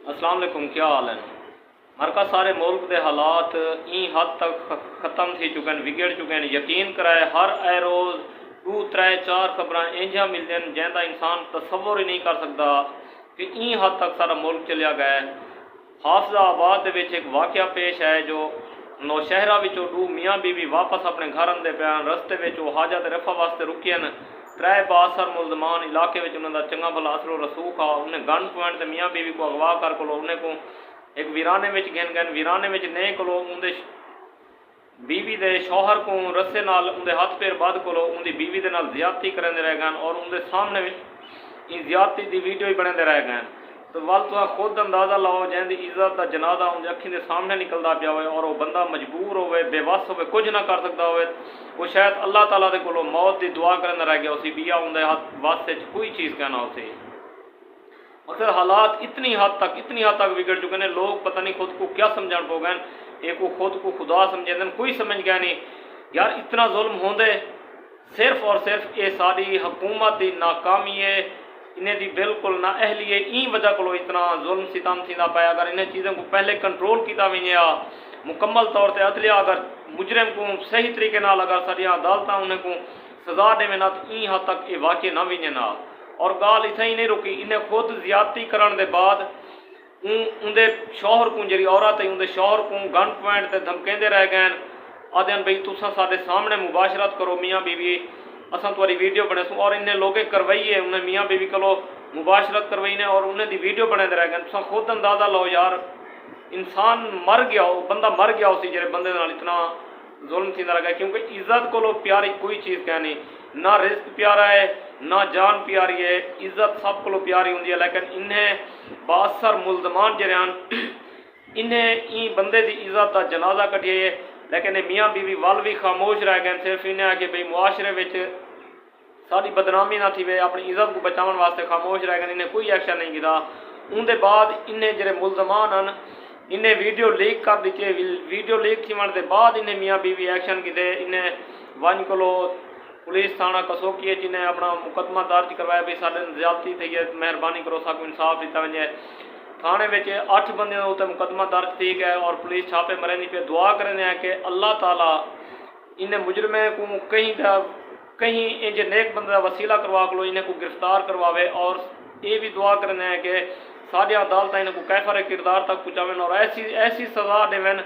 अस्सलाम वालेकुम, क्या हाल है? मरका सारे मुल्क के हालात ई हद तक ख़त्म थी चुके हैं, बिगड़ चुके हैं। यकीन कराए हर ए रोज़ 2 3 4 खबर इंजा मिलते हैं जिंदा इंसान तसव्वुर ही नहीं कर सकता कि ई हद तक सारा मुल्क चलिया गया है। हाफिजाबाद के एक वाक़या पेश है जो नौशहरा दो मियाँ बीवी वापस अपने घर आते पे रस्ते में हाजत रफा वास्ते रुके हैं। 3 बासर मुलजमान इलाके में उन्होंने चंगा भला असर रसूख आ उन्हें गन पॉइंट से मियाँ बीवी को अगवा कर को उन्हें को एक वीराने में गिन गए। वीराने में नहीं को उनके बीवी के शौहर को रस्से नाल उनके हाथ पैर बद को उनकी बीवी के नाल ज्यादती करते रह गए और उनके सामने ज्यादती की वीडियो ही बनते रह गए। तो वल तो खुद अंदाज़ा लाओ जिंदी इज्जत का जनाजा उनकी अखी के सामने निकलता पाया हो और वह बंदा मजबूर हो बेवस हो कुछ ना कर सकता हो। वो शायद अल्लाह ताला के कोलों मौत की दुआ करने रह गया उसी बिया उनके हाथ वास्ते कोई चीज़ कहना उसे। मगर हालात इतनी हद तक बिगड़ चुके हैं, लोग पता नहीं खुद को क्या समझ पो गए। एक वो खुद को खुदा समझे कोई समझ गया नहीं यार इतना जुल्म होंदे सिर्फ और सिर्फ ये सारी हुकूमत की नाकामी है, इन्हें दी बिल्कुल ना अहली है। ई वजह को इतना जुल्म सितम थींदा पाया। अगर इन्हें चीज़ों को पहले कंट्रोल किया वञे मुकम्मल तौर पर अदलिया अगर मुजरिम को सही तरीके नाल अगर सारिया अदालत उन्हें को सजा देवे ना तो ई हद तक ये वाक़े ना वञे ना। और गाल इतना ही नहीं रुकी, इन्हें खुद ज्यादती करने के बाद उनके शौहर को जी औरत है उनके शौहर को गन पॉइंट से धमकेंदे रह गए। आदन बई तुसा साडे सामने मुबाशरत करो मियाँ बीवी असा तुम्हारी वीडियो बने सूँ और इन्हें लोगे करवाई है उन्हें मियाँ बीवी को मुबाशरत करवाई ने और उन्हें दी वीडियो बने रह गए। तुसा खुद अंदाज़ा लो यार इंसान मर गया हो, बंदा मर गया उसी जेरे बंदे नाल इतना जुल्म थी रह गया। क्योंकि इज्जत को प्यारी कोई चीज़ कहनी ना रिस्क प्यारा है ना जान प्यारी है, इज्जत सब को प्यारी होंगी है। लेकिन इन्हें बासर मुलजमान जरियान इन्हें ई बंदे की इज्जत का जनाजा कटिए है। लेकिन मियाँ बीवी वाल भी खामोश रह गए। सिर्फ इन्हें आके भाई मुआशरे में सारी बदनामी ना थी वे अपनी इज्जत को बचाने वास्ते खामोश रह गए, इन्हें कोई एक्शन नहीं किया। उनके बाद इन्हें जो मुलजमान हैं इन्हें वीडियो लीक कर दी है। वीडियो लीक थी के बाद इन्हें मियाँ बीवी एक्शन किए। इन्हें वन को पुलिस थाना कसोकी जिन्हें अपना मुकदमा दर्ज करवाया भी साढ़े ज्यादती थी है, मेहरबानी करो साको इंसाफ दिता वजे। थाने में 8 बंदे उत्ते मुकदमा दर्ज थी गया और पुलिस छापे मरे नहीं पे। दुआ करें हैं कि अल्लाह ताला इन्हें मुजरमे को कहीं इंज नेक बंदे का वसीला करवा लो इन्हें को गिरफ्तार करवावे। और ये भी दुआ करें हैं कि सारी अदालत इन्हें को कैफर किरदार तक पहुँचावें और ऐसी सजा देवें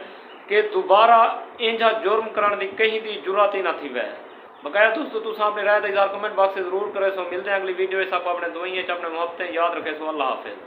कि दोबारा इंजा जुर्म करने की कहीं की जरूरत ही ना थी वै। बकाया दोस्तों तुम अपनी राय का इज़हार कमेंट बॉक्स से जरूर करें। सो मिलते हैं अगली वीडियो। सब अपने दुआएं अपने मुहब्बतें याद रखें। सो अल्लाह हाफिज़।